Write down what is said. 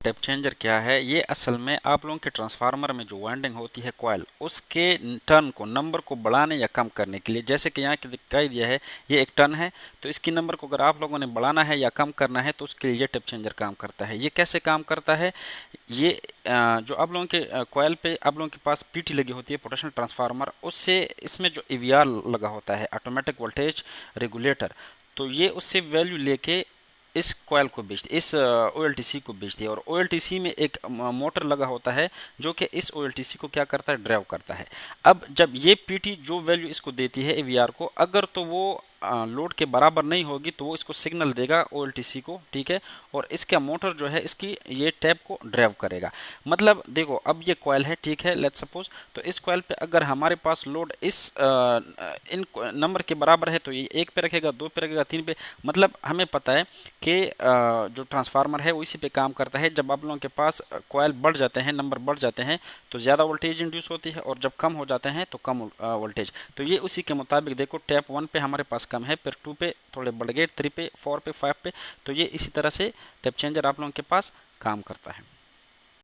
Tape changer क्या है? ये असल में आप लोगों के ट्रांसफार्मर में जो वाइंडिंग होती है कॉइल, उसके टर्न को, नंबर को बढ़ाने या कम करने के लिए, जैसे कि यहाँ दिखाई दिया है ये एक टर्न है, तो इसकी नंबर को अगर आप लोगों ने बढ़ाना है या कम करना है तो उसके लिए ये टेप चेंजर काम करता है। ये कैसे काम करता है? ये जो आप लोगों के कॉइल पे आप लोगों के पास पीटी लगी होती है, पोटेंशियल ट्रांसफार्मर, उससे इसमें जो ईवीआर लगा होता है, ऑटोमेटिक वोल्टेज रेगुलेटर, तो ये उससे वैल्यू लेके इस कॉयल को बेचती, इस ओएलटीसी को बेचती है। और ओएलटीसी में एक मोटर लगा होता है जो कि इस ओएलटीसी को क्या करता है, ड्राइव करता है। अब जब ये पीटी जो वैल्यू इसको देती है एवीआर को, अगर तो वो लोड के बराबर नहीं होगी तो वो इसको सिग्नल देगा ओएलटीसी को, ठीक है, और इसका मोटर जो है इसकी ये टैप को ड्राइव करेगा। मतलब देखो, अब ये कॉयल है, ठीक है, लेट्स सपोज, तो इस कॉयल पे अगर हमारे पास लोड इस इन नंबर के बराबर है तो ये एक पे रखेगा, दो पे रखेगा, तीन पे, मतलब हमें पता है कि जो ट्रांसफार्मर है वो इसी पे काम करता है। जब आप लोगों के पास कॉयल बढ़ जाते हैं, नंबर बढ़ जाते हैं, तो ज़्यादा वोल्टेज इंड्यूस होती है, और जब कम हो जाते हैं तो कम वोल्टेज। तो ये उसी के मुताबिक देखो, टैप 1 पे हमारे पास कम है, फिर 2 पे थोड़े बढ़ गए, 3 पे, 4 पे, 5 पे, तो ये इसी तरह से टैप चेंजर आप लोगों के पास काम करता है।